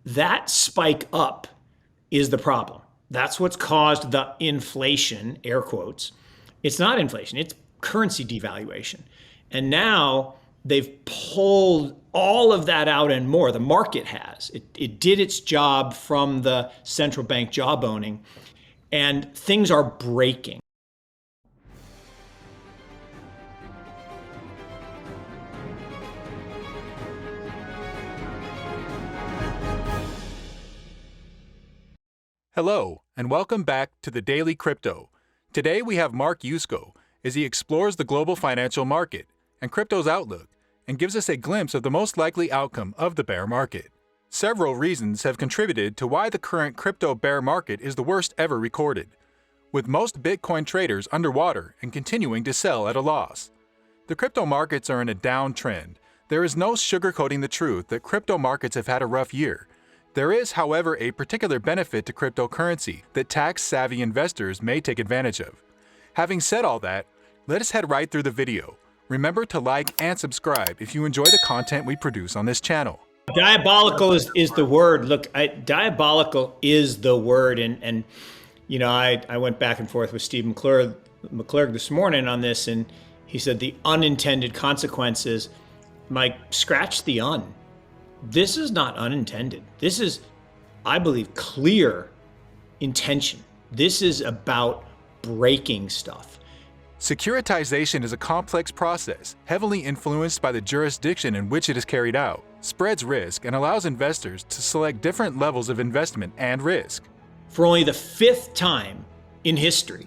That spike up is the problem. That's what's caused the inflation, air quotes. It's not inflation, it's currency devaluation. And now they've pulled all of that out and more. The market has. It did its job from the central bank jawboning, and things are breaking. Hello, and welcome back to the Daily Crypto. Today we have Mark Yusko as he explores the global financial market and crypto's outlook and gives us a glimpse of the most likely outcome of the bear market. Several reasons have contributed to why the current crypto bear market is the worst ever recorded, with most Bitcoin traders underwater and continuing to sell at a loss. The crypto markets are in a downtrend. There is no sugarcoating the truth that crypto markets have had a rough year. There is, however, a particular benefit to cryptocurrency that tax-savvy investors may take advantage of. Having said all that, let us head right through the video. Remember to like and subscribe if you enjoy the content we produce on this channel. Diabolical is the word. Look, diabolical is the word. And you know, I went back and forth with Steve McClurg this morning on this, and he said the unintended consequences. Mike, scratch the un. This is not unintended. This is, I believe, clear intention. This is about breaking stuff. Securitization is a complex process, heavily influenced by the jurisdiction in which it is carried out, spreads risk, and allows investors to select different levels of investment and risk. For only the fifth time in history,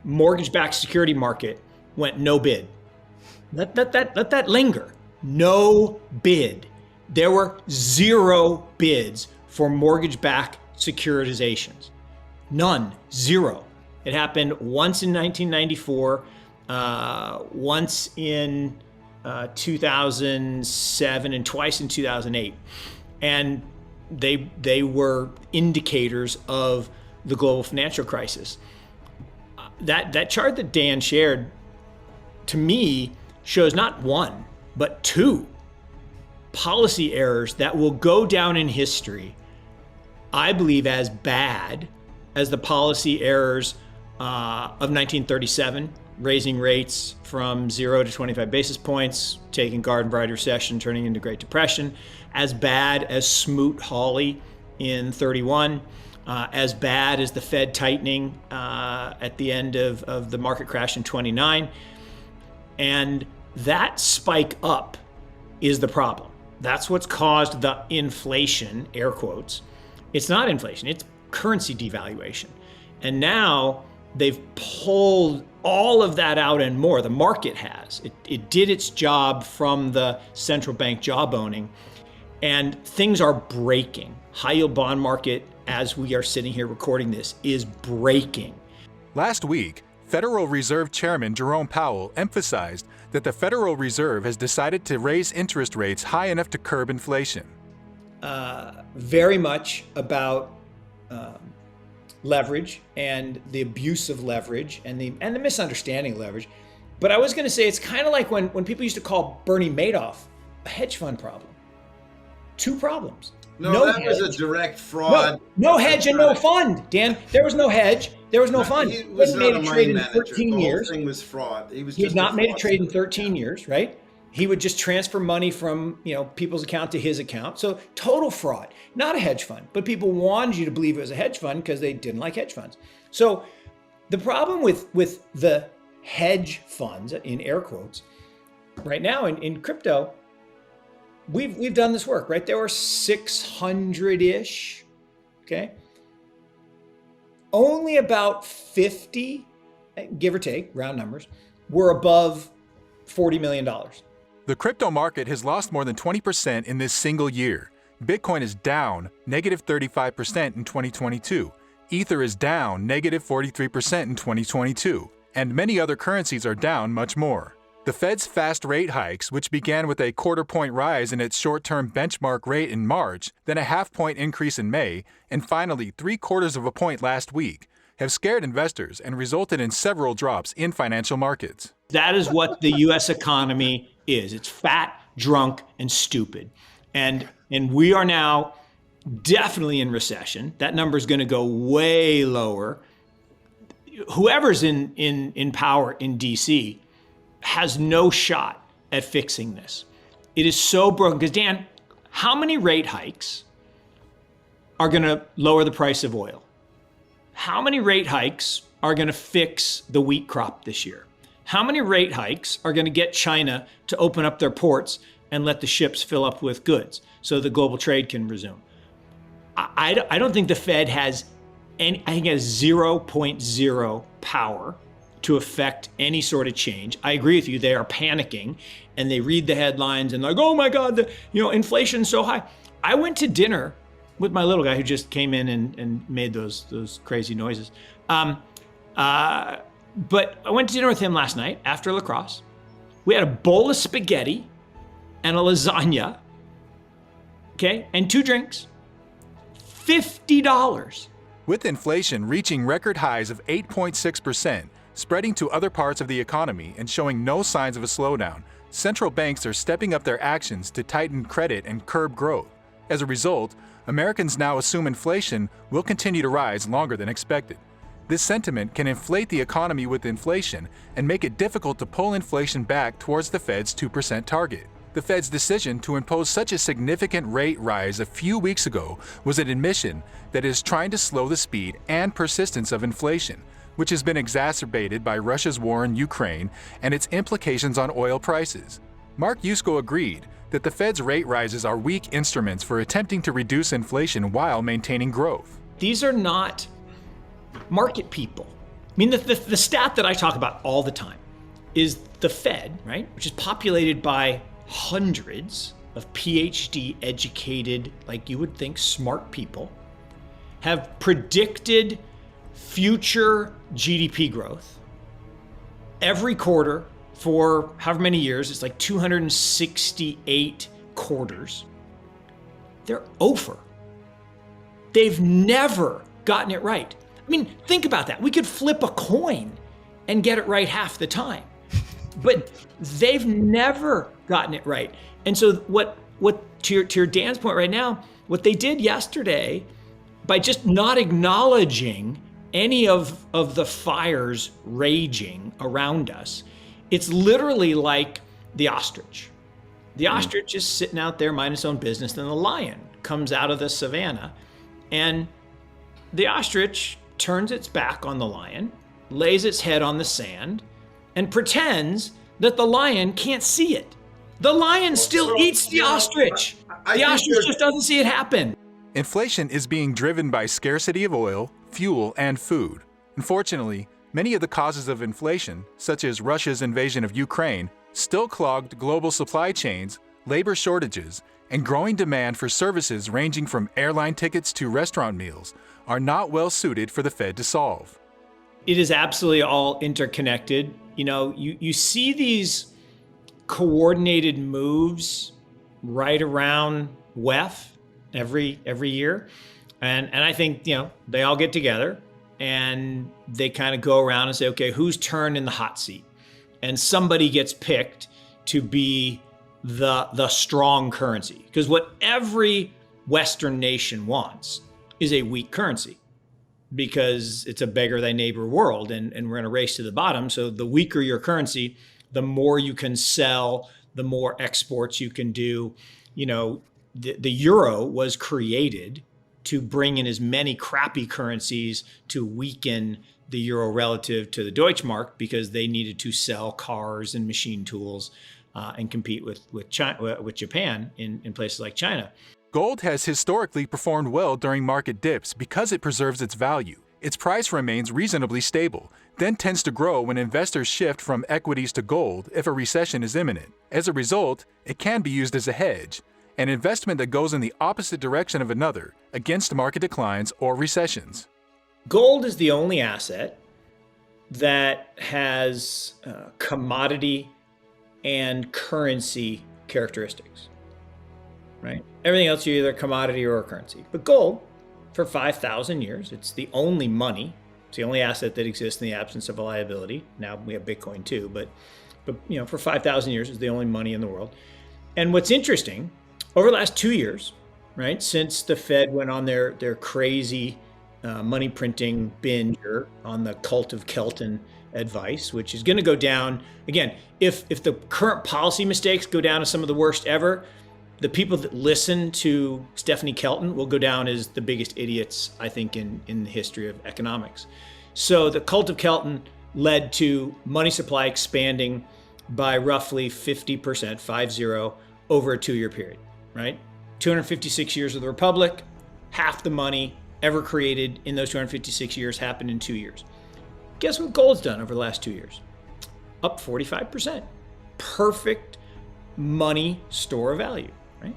mortgage-backed security market went no bid. Let that linger. No bid. There were zero bids for mortgage-backed securitizations. None. Zero. It happened once in 1994, once in 2007, and twice in 2008. And they were indicators of the global financial crisis. That chart that Dan shared, to me, shows not one, but two policy errors that will go down in history, I believe, as bad as the policy errors of 1937, raising rates from 0 to 25 basis points, taking garden variety recession, turning into Great Depression, as bad as Smoot-Hawley in 31, as bad as the Fed tightening at the end of the market crash in 29. And that spike up is the problem. That's what's caused the inflation, air quotes. It's not inflation, it's currency devaluation. And now they've pulled all of that out and more. The market has. It did its job from the central bank jawboning, and things are breaking. High yield bond market, as we are sitting here recording this, is breaking. Last week, Federal Reserve Chairman Jerome Powell emphasized that the Federal Reserve has decided to raise interest rates high enough to curb inflation. Very much about leverage and the abuse of leverage and the misunderstanding of leverage. But I was going to say it's kind of like when people used to call Bernie Madoff a hedge fund problem. Two problems. No, that was a direct fraud. No hedge and no fund, Dan. There was no hedge. There was no fund. He was He hadn't not made a a trade money in manager. 13 The years. whole thing was fraud. He He had not made a trade in 13 years, right? He would just transfer money from people's account to his account. So total fraud, not a hedge fund. But people wanted you to believe it was a hedge fund because they didn't like hedge funds. So the problem with the hedge funds, in air quotes, right now in crypto, we've done this work, right? There were 600-ish, okay? Only about 50, give or take, round numbers, were above $40 million. The crypto market has lost more than 20% in this single year. Bitcoin is down negative 35% in 2022. Ether is down negative 43% in 2022. And many other currencies are down much more. The Fed's fast rate hikes, which began with a quarter-point rise in its short-term benchmark rate in March, then a half-point increase in May, and finally 3/4 of a point last week, have scared investors and resulted in several drops in financial markets. That is what the U.S. economy is. It's fat, drunk, and stupid. And we are now definitely in recession. That number is going to go way lower. Whoever's in power in DC has no shot at fixing this. It is so broken. Because Dan, how many rate hikes are going to lower the price of oil? How many rate hikes are going to fix the wheat crop this year? How many rate hikes are going to get China to open up their ports and let the ships fill up with goods so the global trade can resume? I don't think the Fed has any, I think it has 0.0 power to affect any sort of change. I agree with you. They are panicking and they read the headlines and like, oh my God, inflation's so high. I went to dinner with my little guy who just came in and made those crazy noises. But I went to dinner with him last night after lacrosse. We had a bowl of spaghetti and a lasagna, okay, and 2 drinks. $50. With inflation reaching record highs of 8.6%, spreading to other parts of the economy and showing no signs of a slowdown, central banks are stepping up their actions to tighten credit and curb growth. As a result, Americans now assume inflation will continue to rise longer than expected. This sentiment can inflate the economy with inflation and make it difficult to pull inflation back towards the Fed's 2% target. The Fed's decision to impose such a significant rate rise a few weeks ago was an admission that it is trying to slow the speed and persistence of inflation, which has been exacerbated by Russia's war in Ukraine and its implications on oil prices. Mark Yusko agreed that the Fed's rate rises are weak instruments for attempting to reduce inflation while maintaining growth. These are not market people. I mean, the stat that I talk about all the time is the Fed, right, which is populated by hundreds of PhD educated, like you would think, smart people, have predicted future GDP growth every quarter for however many years. It's like 268 quarters. They're over. They've never gotten it right. I mean, think about that. We could flip a coin and get it right half the time. But they've never gotten it right. And so what to your Dan's point right now, what they did yesterday by just not acknowledging any of the fires raging around us, it's literally like the ostrich. The ostrich is sitting out there minding its own business, then the lion comes out of the savannah, and the ostrich turns its back on the lion, lays its head on the sand, and pretends that the lion can't see it. The lion still eats the ostrich. The ostrich just doesn't see it happen. Inflation is being driven by scarcity of oil, fuel, and food. Unfortunately, many of the causes of inflation, such as Russia's invasion of Ukraine, still clogged global supply chains, labor shortages, and growing demand for services ranging from airline tickets to restaurant meals, are not well suited for the Fed to solve. It is absolutely all interconnected. You see these coordinated moves right around WEF every year. And I think, they all get together and they kind of go around and say, okay, whose turn in the hot seat? And somebody gets picked to be the strong currency. Because what every Western nation wants is a weak currency, because it's a beggar thy neighbor world, and we're going to race to the bottom. So the weaker your currency, the more you can sell, the more exports you can do. The euro was created to bring in as many crappy currencies to weaken the euro relative to the Deutschmark, because they needed to sell cars and machine tools and compete with Japan in places like China. Gold has historically performed well during market dips because it preserves its value. Its price remains reasonably stable, then tends to grow when investors shift from equities to gold if a recession is imminent. As a result, it can be used as a hedge, an investment that goes in the opposite direction of another against market declines or recessions. Gold is the only asset that has commodity and currency characteristics, right? Everything else, you're either a commodity or a currency. But gold, for 5,000 years, it's the only money. It's the only asset that exists in the absence of a liability. Now we have Bitcoin too, but for 5,000 years, it's the only money in the world. And what's interesting, over the last 2 years, right? Since the Fed went on their crazy money printing binge on the cult of Kelton advice, which is going to go down again. If the current policy mistakes go down as some of the worst ever, the people that listen to Stephanie Kelton will go down as the biggest idiots, I think, in the history of economics. So the cult of Kelton led to money supply expanding by roughly 50%, 50, over a 2-year period, right? 256 years of the Republic, half the money ever created in those 256 years happened in 2 years. Guess what gold's done over the last 2 years? Up 45%. Perfect money store of value, right?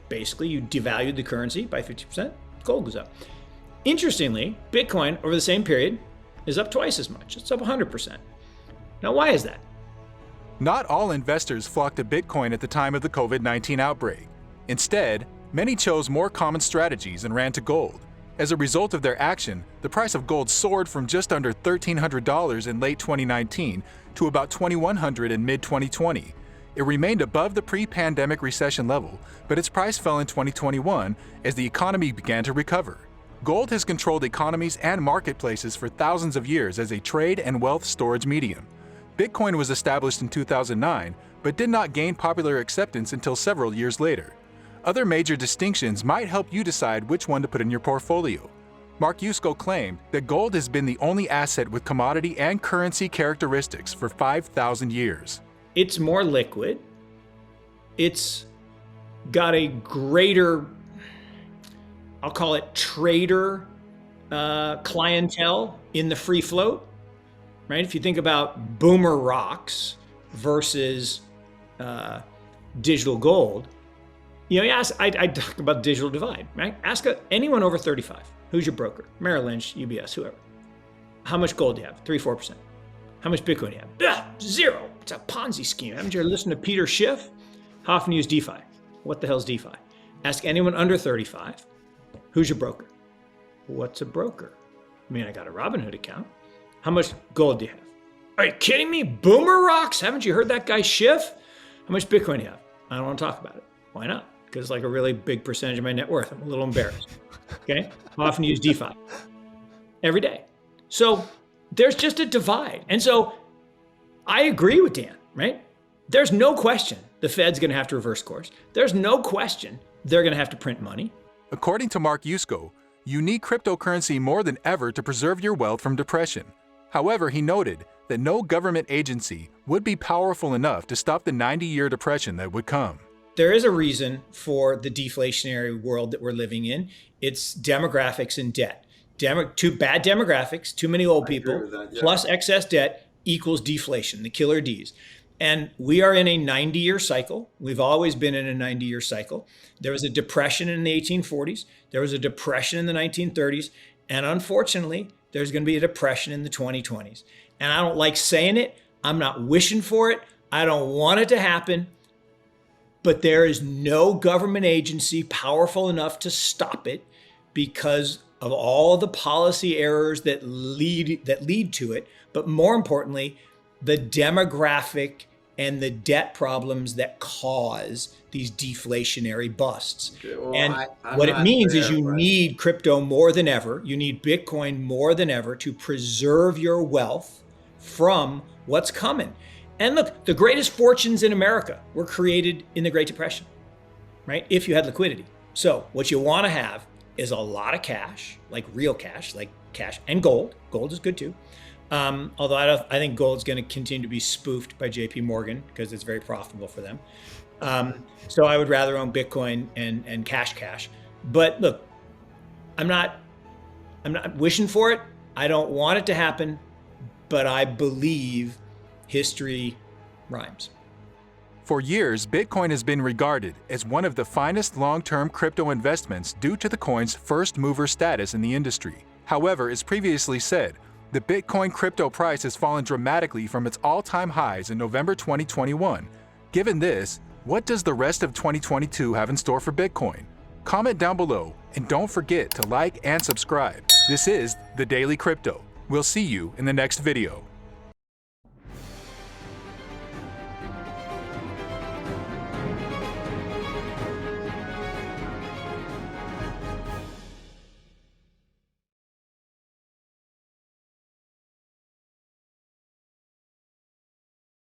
Basically, you devalued the currency by 50%, gold goes up. Interestingly, Bitcoin over the same period is up twice as much. It's up 100%. Now, why is that? Not all investors flocked to Bitcoin at the time of the COVID-19 outbreak. Instead, many chose more common strategies and ran to gold. As a result of their action, the price of gold soared from just under $1,300 in late 2019 to about $2,100 in mid-2020. It remained above the pre-pandemic recession level, but its price fell in 2021 as the economy began to recover. Gold has controlled economies and marketplaces for thousands of years as a trade and wealth storage medium. Bitcoin was established in 2009, but did not gain popular acceptance until several years later. Other major distinctions might help you decide which one to put in your portfolio. Mark Yusko claimed that gold has been the only asset with commodity and currency characteristics for 5,000 years. It's more liquid. It's got a greater, I'll call it trader clientele in the free float, right? If you think about boomer rocks versus digital gold, I talk about digital divide, right? Ask anyone over 35, who's your broker? Merrill Lynch, UBS, whoever. How much gold do you have? 3-4%. How much Bitcoin do you have? Zero. It's a Ponzi scheme. Haven't you ever listened to Peter Schiff? How often do you use DeFi? What the hell is DeFi? Ask anyone under 35, who's your broker? What's a broker? I mean, I got a Robinhood account. How much gold do you have? Are you kidding me? Boomer rocks? Haven't you heard that guy Schiff? How much Bitcoin do you have? I don't want to talk about it. Why not? Because it's like a really big percentage of my net worth. I'm a little embarrassed. Okay? I often use DeFi. Every day. So there's just a divide. And so I agree with Dan, right? There's no question the Fed's going to have to reverse course. There's no question they're going to have to print money. According to Mark Yusko, you need cryptocurrency more than ever to preserve your wealth from depression. However, he noted that no government agency would be powerful enough to stop the 90-year depression that would come. There is a reason for the deflationary world that we're living in. It's demographics and debt. Too bad demographics, too many old people, plus excess debt equals deflation, the killer Ds. And we are in a 90-year cycle. We've always been in a 90-year cycle. There was a depression in the 1840s. There was a depression in the 1930s. And unfortunately, there's going to be a depression in the 2020s. And I don't like saying it. I'm not wishing for it. I don't want it to happen. But there is no government agency powerful enough to stop it because of all the policy errors that lead to it. But more importantly, the demographic and the debt problems that cause these deflationary busts. Okay, well, and I'm what it not means is there, you but- need crypto more than ever. You need Bitcoin more than ever to preserve your wealth from what's coming. And look, the greatest fortunes in America were created in the Great Depression, right? If you had liquidity. So what you want to have is a lot of cash, like real cash, like cash, and gold. Gold is good too. Although I think gold's going to continue to be spoofed by JP Morgan because it's very profitable for them. So I would rather own Bitcoin and cash. But look, I'm not wishing for it. I don't want it to happen, but I believe history rhymes. For years, Bitcoin has been regarded as one of the finest long-term crypto investments due to the coin's first-mover status in the industry. However, as previously said, the Bitcoin crypto price has fallen dramatically from its all-time highs in November 2021. Given this, what does the rest of 2022 have in store for Bitcoin? Comment down below, and don't forget to like and subscribe. This is The Daily Crypto. We'll see you in the next video.